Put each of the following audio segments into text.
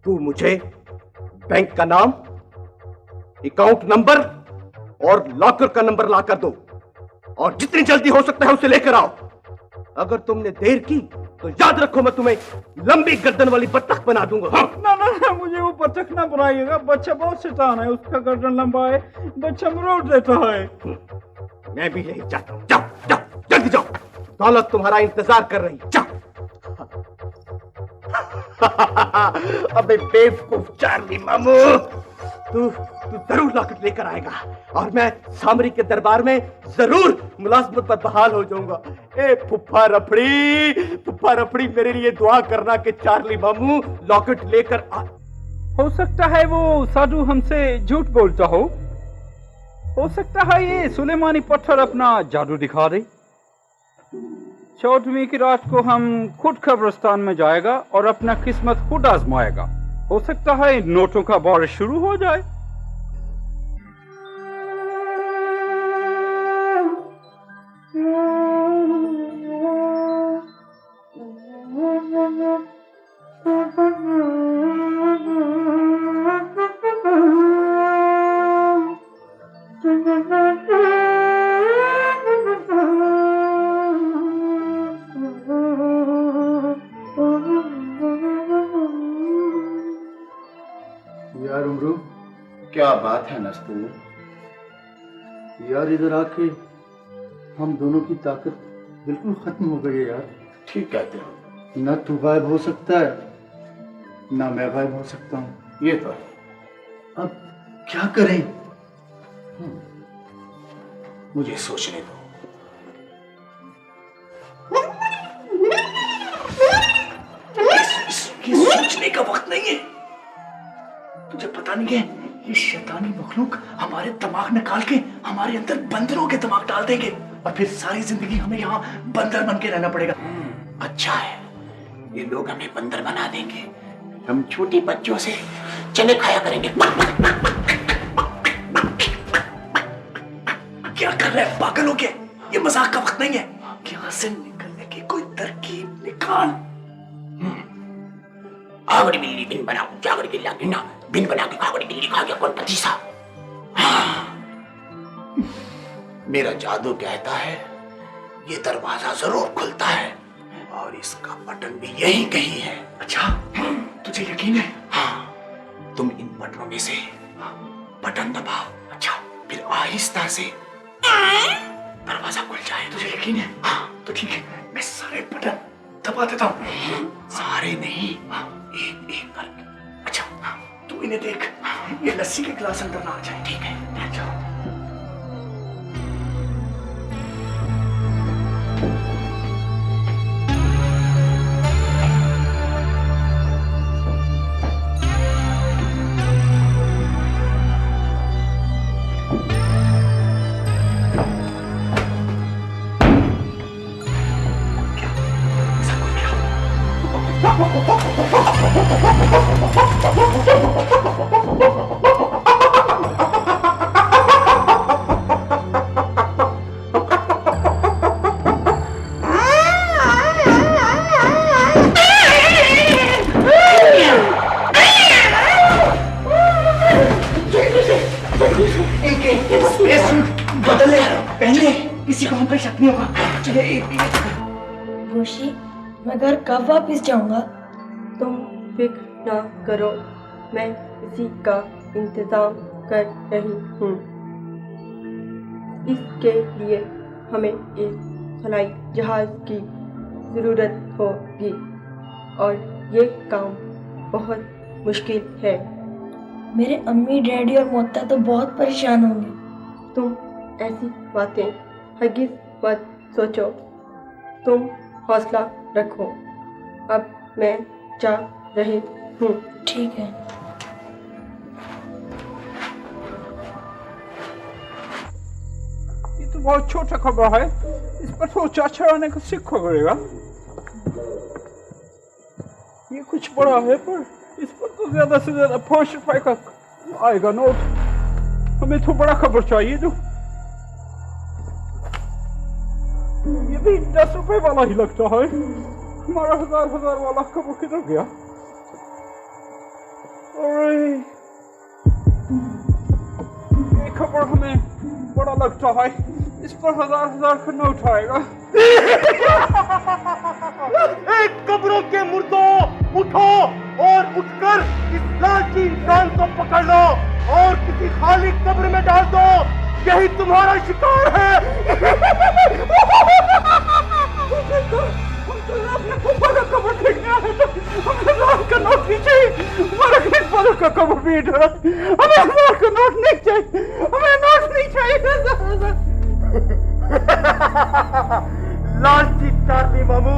तू मुझे बैंक का नाम, अकाउंट नंबर और लॉकर का नंबर ला कर दो, और जितनी जल्दी हो सकता है उसे लेकर आओ। अगर तुमने देर की तो याद रखो मैं तुम्हें लंबी गर्दन वाली बत्तख बना दूंगा। हाँ? ना, मुझे वो बत्तख ना बनाइएगा। बच्चा बहुत शैतान है, उसका गर्दन लंबा है, बच्चा मरोड़ देता है। मैं भी यही चाहता हूँ। जाओ जाओ जल्दी जाओ, दौलत तुम्हारा इंतजार कर रही। जाओ। अबे बेवकूफ चार्ली मामू, तू जरूर लॉकेट लेकर आएगा और मैं सामरी के दरबार में जरूर मुलाजमत पर बहाल हो जाऊंगा। ए फुफ्फा रफड़ी मेरे लिए दुआ करना कि चार्ली मामू लॉकेट लेकर आ। हो सकता है वो साधु हमसे झूठ बोलता हो सकता है ये सुलेमानी पत्थर अपना जादू दिखा दे। 14वीं की रात को हम खुद कब्रिस्तान में जाएगा और अपना किस्मत खुद आजमाएगा। हो सकता है नोटों का बारिश शुरू हो जाए। यार उमरू, क्या बात है नस्तूर? यार इधर आके हम दोनों की ताकत बिल्कुल खत्म हो गई है यार। ठीक कहते हो। न तू गायब हो सकता है, ना मैं गायब हो सकता हूँ। ये तो है। अब क्या करें? मुझे सोचने दो। ये सोचने का वक्त नहीं है। तुझे पता नहीं है, ये शैतानी मखलूक हमारे दिमाग निकाल के हमारे अंदर बंदरों के दिमाग डाल देंगे और फिर सारी जिंदगी हमें यहाँ बंदर बन के रहना पड़ेगा। अच्छा है, ये लोग हमें बंदर बना देंगे, हम छोटे बच्चों से चने खाया करेंगे। क्या कर रहे हैं पागल हो के? ये मजाक का वक्त नहीं है। यहाँ से निकलने की कोई तरकीब निकाल। आगड़ी बिल्ली बिन बनाओ, जागड़ी बिल्ला बिना बिन बना के खागड़ी बिल्ली खा गया कौन पतीसा। मेरा जादू कहता है ये दरवाजा जरूर खुलता है और इसका बटन भी यही कहीं है। अच्छा, तुझे यकीन है? हाँ, तुम इन बटनों में से बटन दबाओ। अच्छा, फिर आहिस्ता से दरवाजा खुल जाए। तुझे यकीन है? हाँ, तो ठीक है, मैं सारे बटन दबा देता हूँ। सारे नहीं, एक एक करके। अच्छा, तू इन्हें देख, ये लस्सी के गिलास अंदर ना आ जाए। ठीक है, बैठ जाओ। गोशी, मैं घर कब वापस जाऊंगा? तुम फिक्र ना करो, मैं इसी का इंतजाम कर रही हूँ। इसके लिए हमें एक हवाई जहाज की ज़रूरत होगी और ये काम बहुत मुश्किल है। मेरे अम्मी, डैडी और मोता तो बहुत परेशान होंगे। तुम ऐसी बातें हरगिज़ मत सोचो, तुम हौसला रखो। अब मैं जा रही हूँ। ठीक है। ये तो बहुत छोटा खबर है, इस पर सोचा चढ़ाने को सीखो पड़ेगा। ये कुछ बड़ा है पर इस पर तो ज्यादा से ज्यादा 5 रुपए का आएगा नोट। हमें तो बड़ा खबर चाहिए। जो ये भी 10 रुपए वाला ही लगता है। हमारा 1000 वाला खबर किधर गया? अरे ये खबर हमें बड़ा लगता है, इस पर हजार का नोट आएगा। एक कब्रों के मुर्दों, उठो और उठकर इस लालची इंसान को पकड़ लो और किसी खाली कब्र में डाल दो। यही तुम्हारा शिकार है। अपने फूफा का कब्र देखने आए थे, हमें हजार का नोट नहीं चाहिए। हमारा ग्रैंडफादर का कब्र भी इधर है, हमें हजार का नोट नहीं चाहिए, हमें नोट नहीं चाहिए। लालची चार्ली मामू,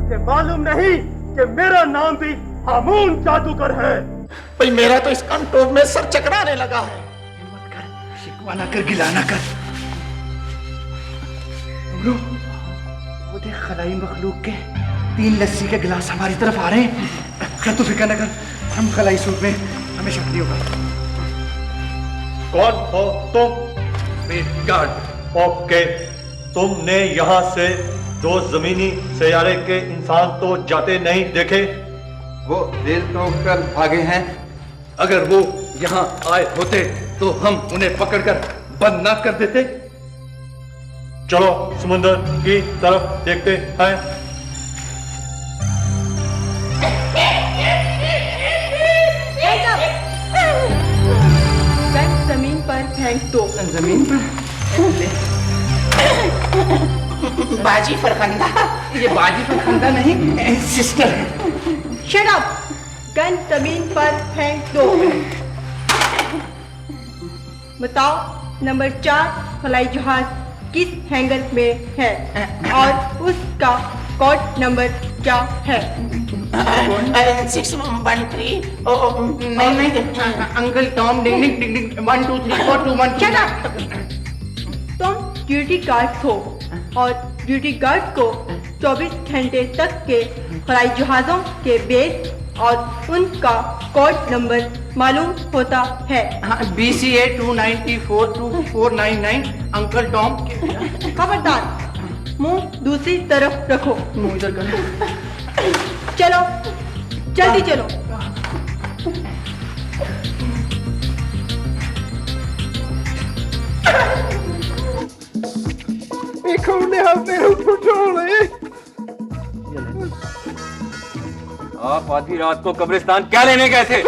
से मालूम नहीं कि मेरा नाम भी हामून जादूगर है। भाई मेरा तो इस कंटोप में सर चकराने लगा है। हिम्मत कर, शिकवा ना कर, गिला ना कर। वो देख खलाई मखलूक के 3 लस्सी के गिलास हमारी तरफ आ रहे हैं। खैर तू फिक्र न कर, हम खलाई सूट में हमें शक नहीं होगा। कौन हो तुम? गार्ड। ओके, तुमने यहाँ से 2 जमीनी सैयारे के इंसान तो जाते नहीं देखे? वो रेल तोड़ कर भागे हैं। अगर वो यहाँ आए होते तो हम उन्हें पकड़कर बंद ना कर देते। चलो समुद्र की तरफ देखते हैं। गन जमीन पर फेंक दो। जमीन पर? बाजी फरखंदा? ये बाजी फरखंदा नहीं, सिस्टर है। Shut up! गन जमीन पर फेंक दो। बताओ नंबर 4 हवाई जहाज किस हैंगर में है और उसका कोड नंबर क्या है? 613। नहीं, अंकल टॉम डिंग डिंग डिंग डिंग 1 2 3 4 2 1। Shut up! तुम ड्यूटी गार्ड हो और ड्यूटी गार्ड को 24 घंटे तक के हवाई जहाजों के बेस और उनका कोड नंबर मालूम होता है। BCA 294 to 499। Uncle Tom. खबरदार, मुंह दूसरी तरफ रखो। मुंह इधर कर। चलो जल्दी चलो। एक हमने हाथ ऊपर छोड़े। आप आधी रात को कब्रिस्तान क्या लेने गए थे?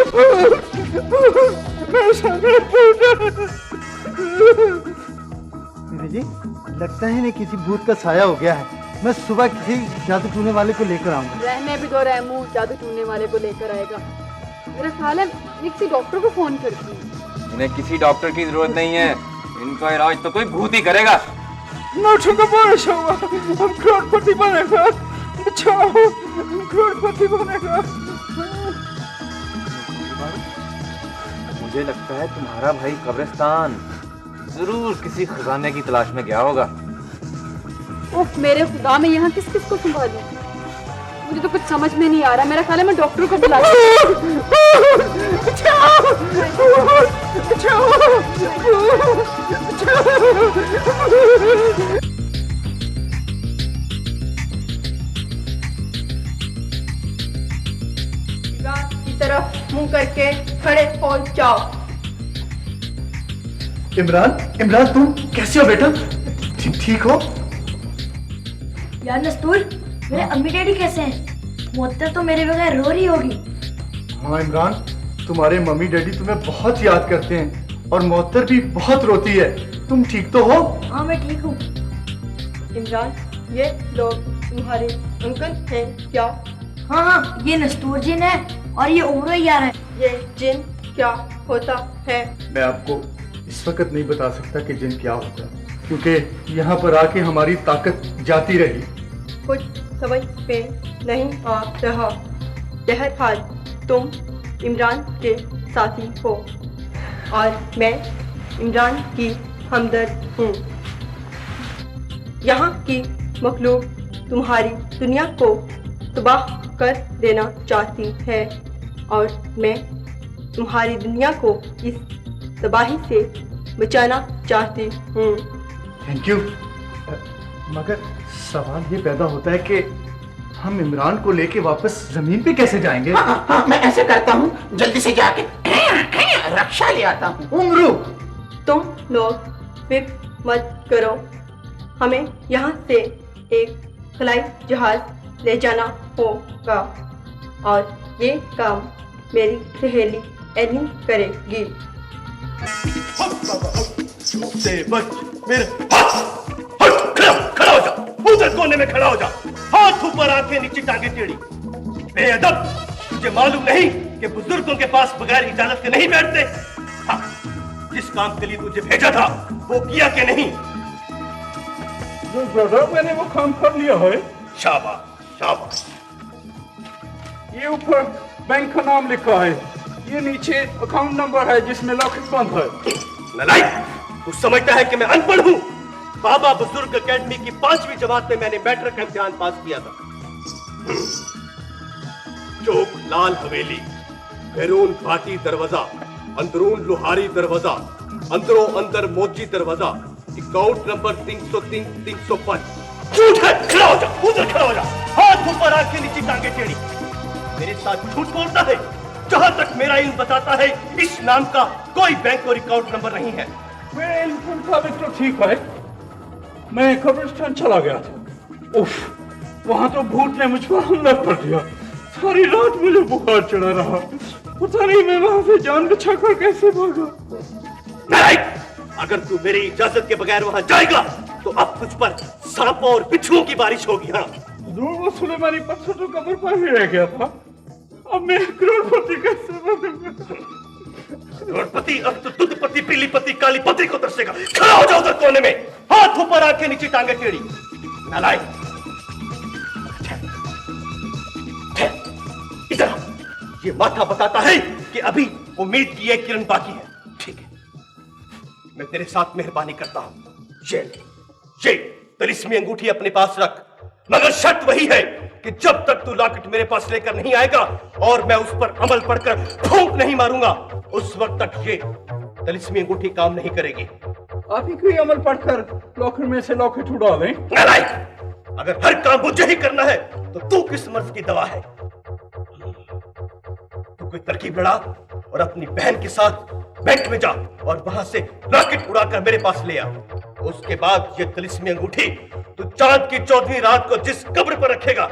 जी लगता है नहीं किसी भूत का साया हो गया है। मैं सुबह किसी जादू टूने वाले को लेकर आऊंगा। रहने भी दो रहमू, जादू टूने वाले को लेकर आएगा। मेरा ख्याल है मैं किसी डॉक्टर को फोन करती हूँ। इन्हें किसी डॉक्टर की जरूरत नहीं है, इनका इलाज तो कोई भूत ही करेगा। नोटों का बारिश होगा, हम करोड़पति बनेगा। बचाओ, हम करोड़पति बनेगा। मुझे लगता है तुम्हारा भाई कब्रिस्तान जरूर किसी खजाने की तलाश में गया होगा। उफ मेरे खुदा, मैं यहाँ किस किस को संभालूं? मुझे तो कुछ समझ में नहीं आ रहा। मेरा ख्याल है मैं डॉक्टर को बुला की तरफ मुंह करके खड़े हो जाओ। इमरान तुम कैसे हो बेटा? ठीक हो? यार नस्तूर, मेरे अम्मी डैडी कैसे हैं? मोहत्तर तो मेरे बगैर रो रही होगी। हाँ इमरान, तुम्हारे मम्मी डैडी तुम्हें बहुत याद करते हैं और मोहत्तर भी बहुत रोती है। तुम ठीक तो हो? हाँ मैं ठीक हूँ। इमरान, ये लोग तुम्हारे अंकल हैं क्या? हाँ, ये नस्तूर जिन है और ये उम्र यार है। ये जिन क्या होता है? मैं आपको इस वक्त नहीं बता सकता कि जिन क्या होता है, क्योंकि यहाँ पर आके हमारी ताकत जाती रही। कुछ समझ में नहीं आ रहा। बहरहाल तुम इमरान के साथी हो और मैं इमरान की हमदर्द हूँ। यहाँ की मखलूक तुम्हारी दुनिया को तबाह कर देना चाहती है और मैं तुम्हारी दुनिया को इस तबाही से बचाना चाहती हूँ। Thank you. मगर सवाल ये पैदा होता है कि हम इमरान को लेके वापस जमीन पे कैसे जाएंगे? हाँ, मैं ऐसे करता हूँ, जल्दी से जाके रक्षा ले आता हूँ। उमरू, तुम लोग फिक्र मत करो, हमें यहाँ से एक खलाई जहाज ले जाना होगा और ये काम मेरी सहेली एनी करेगी। से बच मेरे खड़ा हो जा, उधर कोने में खड़ा हो जा, हाथ ऊपर आंखें नीचे टांगे टेढ़ी। बेअदब, तुझे मालूम नहीं कि बुजुर्गों के पास बगैर इजाजत के नहीं बैठते? हाँ, जिस काम के लिए तुझे भेजा था वो किया कि नहीं? मैंने वो काम कर लिया है। शाबाश शाबाश। ये ऊपर बैंक का नाम लिखा है, ये नीचे अकाउंट नंबर है जिसमें लॉकेट बंद है। नलायक, तू समझता है कि मैं अनपढ़ हूँ? बाबा बुजुर्ग एकेडमी की 5वीं जमात में मैंने मैट्रिक का इम्तिहान पास किया था। चौक लाल हवेली, बैरून भाटी दरवाजा, अंदरून लोहारी दरवाजा, अंदरों अंदर मोची दरवाजा, अकाउंट नंबर 303 305। झूठ है, खड़ा हो जा, उधर खड़ा हो जा, हाथ ऊपर आके नीचे टांगे टेढ़ी। मेरे साथ झूठ बोलता है? जहां तक मेरा इल्म बताता है इस नाम का कोई बैंक और अकाउंट नंबर नहीं है। मेरे इल्म के मुताबिक तो ठीक है, मैं कब्रिस्तान चला गया था। उफ, वहां तो भूत ने मुझ पर हमला कर दिया, सारी रात मुझे बुखार चढ़ा रहा, पता नहीं मैं वहां से जान बचाकर कैसे भागा। नालायक, अगर तू मेरी इजाजत के बगैर वहां जाएगा तो अब तुझ पर सांपों और बिच्छुओं की बारिश होगी। हाँ, वो सुलेमानी पत्थर तो कब्र पर ही रह गया था, अब मैं करोड़पति कैसे बनूंगा? करोड़पति अब तो दूधपति, पीलीपति, कालीपति को तरसेगा। खड़ा हो जाओ उधर कोने में, हाथ ऊपर आके नीचे टांगे टेढ़ी। नालायक, इधर आओ। ये माथा बताता है कि अभी उम्मीद की एक किरण बाकी है। ठीक है, मैं तेरे साथ मेहरबानी करता हूं। ये तिलिस्मी अंगूठी अपने पास रख, मगर शर्त वही है कि जब तक तू लॉकेट मेरे पास लेकर नहीं आएगा और मैं उस पर अमल पढ़कर फूंक नहीं मारूंगा, उस वक्त तक ये तिलिस्मी अंगूठी काम नहीं करेगी। आप ही कोई अमल पढ़कर लॉकर में से लॉकेट उड़ा दें। नालायक, अगर हर काम मुझे ही करना है तो तू किस मर्ज की दवा है? तू कोई तरकीब लड़ा और अपनी बहन के साथ बैंक में जा और वहां से रॉकेट उड़ाकर मेरे पास ले आ। उसके बाद ये तिलिस्मी अंगूठी तू चांद की 14वीं रात को जिस कब्र पर रखेगा,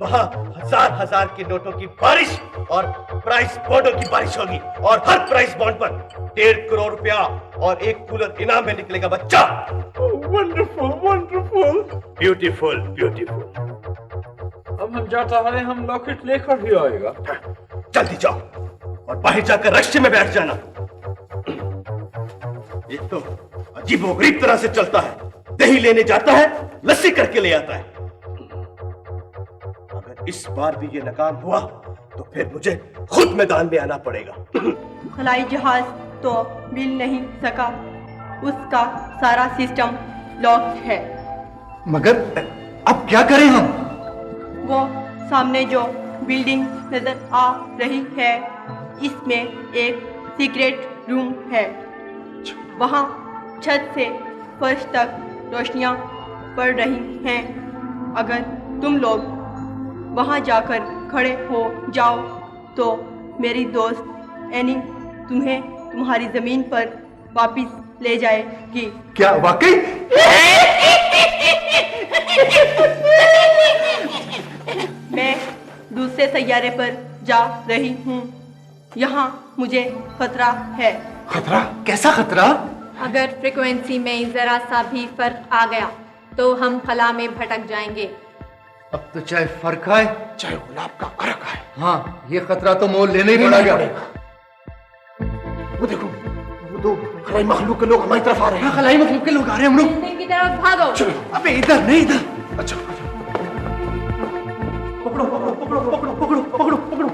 वहां हजार हजार के नोटों की बारिश और प्राइस बॉन्डों की बारिश होगी, और हर प्राइस बॉन्ड पर 1.5 करोड़ रुपया और एक कूलर इनाम में निकलेगा। बच्चा, वंडरफुल वंडरफुल, ब्यूटीफुल ब्यूटीफुल। अब हम जाता है, हम लॉकेट लेकर ही आएगा। जल्दी जाओ और बाहर जाकर रश्ते में बैठ जाना। ये तो अजीबोगरीब तरह से चलता है, दही लेने जाता है, लस्सी करके ले आता है। अगर इस बार भी ये नाकाम हुआ तो फिर मुझे खुद मैदान में आना पड़ेगा। हवाई जहाज तो मिल नहीं सका, उसका सारा सिस्टम लॉक है। मगर अब क्या करें हम? वो सामने जो बिल्डिंग नजर आ रही है, इसमें एक सीक्रेट रूम है। वहाँ छत से फर्श तक रोशनियाँ पड़ रही हैं। अगर तुम लोग वहाँ जाकर खड़े हो जाओ तो मेरी दोस्त एनी तुम्हें तुम्हारी जमीन पर वापस ले जाएगी। क्या वाकई? मैं दूसरे सैयारे पर जा रही हूँ, यहाँ मुझे खतरा है। खतरा? कैसा खतरा? अगर फ्रीक्वेंसी में जरा सा भी फर्क आ गया तो हम खला में भटक जाएंगे। अब तो चाहे फर्क आए चाहे गुलाब का अर्क आए, हाँ, ये खतरा तो मोल लेने ही पड़ेगा। वो देखो, वो दो खलाई मखलूक के लोग हमारी तरफ आ रहे हैं। हाँ, खलाई मखलूक के लोग आ रहे हैं। हम लोग बिल्डिंग की तरफ भागो। चलो। अबे इधर नहीं, इधर। अच्छा, पकड़ो पकड़ो पकड़ो पकड़ो पकड़ो पकड़ो पकड़ो।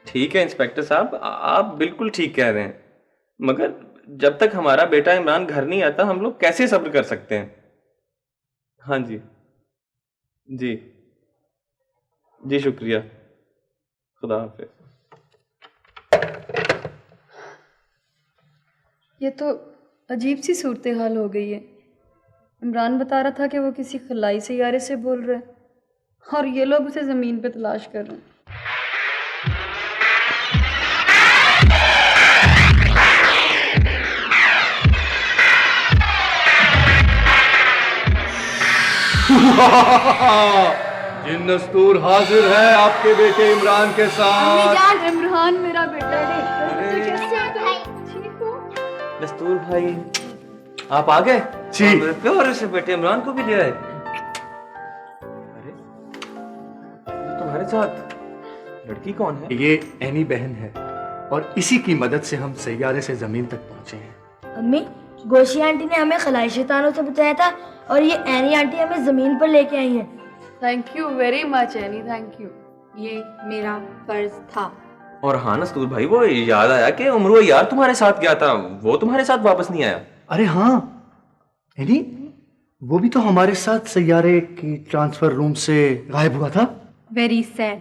ठीक है इंस्पेक्टर साहब, आप बिल्कुल ठीक कह रहे हैं, मगर जब तक हमारा बेटा इमरान घर नहीं आता हम लोग कैसे सब्र कर सकते हैं? हाँ जी जी जी, शुक्रिया, खुदा हाफिज। ये तो अजीब सी सूरत हाल हो गई है। इमरान बता रहा था कि वो किसी खलाई सैयारे से बोल रहा है, और ये लोग उसे जमीन पे तलाश कर रहे हैं। जिन नस्तूर हाजिर है आपके बेटे इमरान के साथ। इमरान मेरा बेटा है। ठीक हो? दस्तूर भाई आप आ गए? जी। प्यारे से बेटे इमरान को भी ले आए। अरे तुम्हारे साथ लड़की कौन है? ये एनी बहन है और इसी की मदद से हम सैयारे से जमीन तक पहुंचे हैं। अम्मी, गोशी आंटी ने हमें खलाई शैतानों से बचाया था और ये एनी आंटी हमें जमीन पर लेके आई है। Thank you very much any, thank you. ये मेरा फर्ज था। और हाँ नस्तूर भाई, वो याद आया कि उमरो यार तुम्हारे साथ गया था, वो तुम्हारे साथ वापस नहीं आया। अरे हाँ एनी, वो भी तो हमारे साथ सैयारे की ट्रांसफर रूम से गायब हुआ था। Very sad.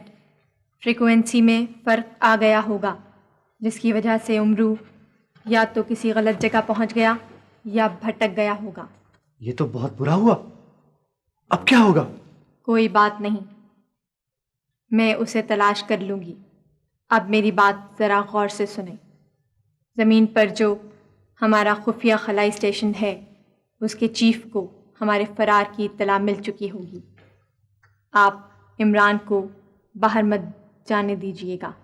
फ्रीक्वेंसी में फ़र्क आ गया होगा, जिसकी वजह से उमरू या तो किसी गलत जगह पहुंच गया या भटक गया होगा। ये तो बहुत बुरा हुआ। अब क्या होगा? कोई बात नहीं, मैं उसे तलाश कर लूँगी। अब मेरी बात ज़रा गौर से सुने। ज़मीन पर जो हमारा खुफिया खलाई स्टेशन है, उसके चीफ को हमारे फ़रार की इत्तला मिल चुकी होगी। आप इमरान को बाहर मत जाने दीजिएगा।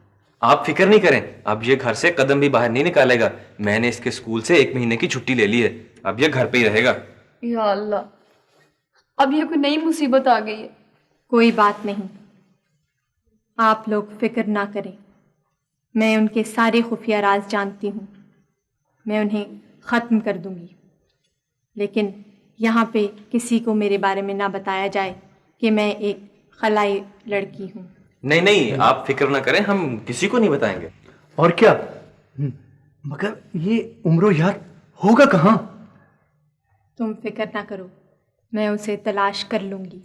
आप फिक्र नहीं करें, अब ये घर से कदम भी बाहर नहीं निकालेगा। मैंने इसके स्कूल से 1 महीने की छुट्टी ले ली है, अब ये घर पे ही रहेगा। या अल्लाह, अब ये कोई नई मुसीबत आ गई है। कोई बात नहीं, आप लोग फिक्र ना करें। मैं उनके सारे खुफिया राज जानती हूँ, मैं उन्हें ख़त्म कर दूँगी। लेकिन यहाँ पे किसी को मेरे बारे में ना बताया जाए कि मैं एक खलाई लड़की हूँ। नहीं नहीं, आप फिक्र ना करें, हम किसी को नहीं बताएंगे। और क्या? मगर ये उम्रो यार होगा कहाँ? तुम फिक्र ना करो, मैं उसे तलाश कर लूँगी।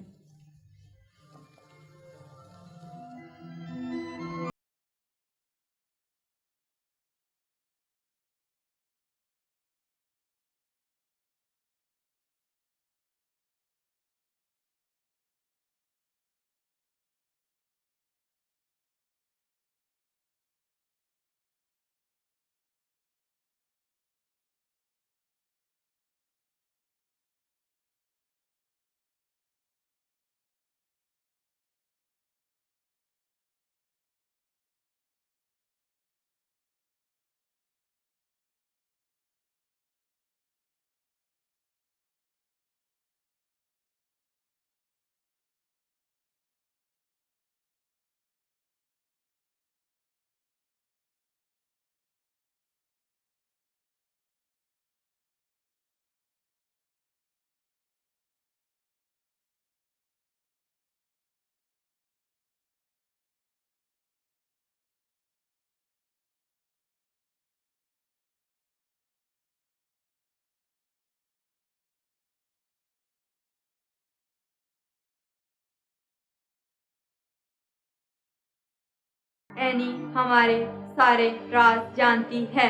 एनी हमारे सारे राज जानती है।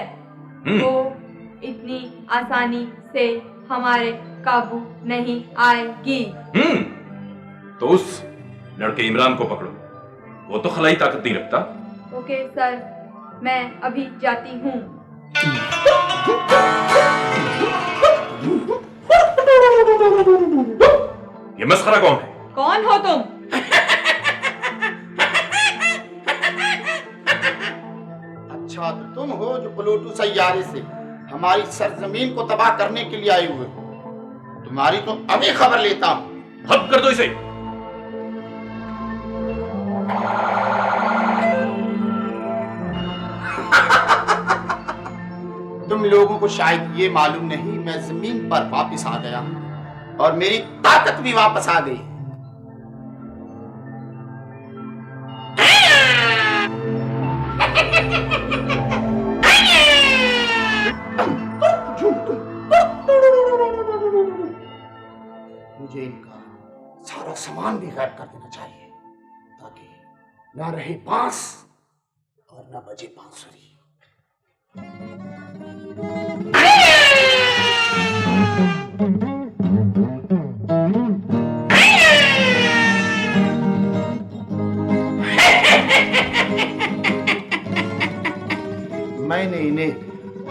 वो इतनी आसानी से हमारे काबू नहीं आएगी। तो उस लड़के इमरान को पकड़ो, वो तो खलाई ताकत नहीं रखता। ओके सर, मैं अभी जाती हूँ। ये मस्खरा कौन है? कौन हो तुम? अच्छा, तो तुम हो जो प्लूटो सैयारे से हमारी सरजमीन को तबाह करने के लिए आए हुए हो। तुम्हारी तो अभी खबर लेता हूँ। हद कर दो इसे। तुम लोगों को शायद ये मालूम नहीं, मैं जमीन पर वापस आ गया और मेरी ताकत भी वापस आ गई। मुझे इनका सारा सामान भी गायब कर देना चाहिए ताकि ना रहे बांस और ना बजे बांसुरी।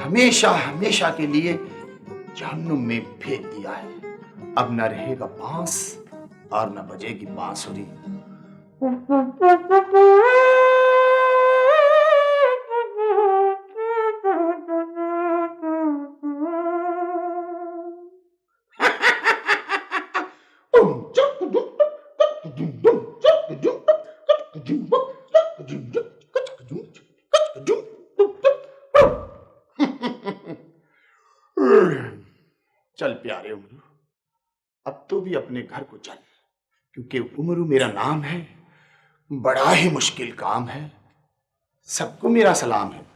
हमेशा हमेशा के लिए जहन्नुम में फेंक दिया है। अब न रहेगा बांस और न बजेगी बांसुरी। चल प्यारे उमरू, अब तो भी अपने घर को चल, क्योंकि उमरू मेरा नाम है। बड़ा ही मुश्किल काम है। सबको मेरा सलाम है।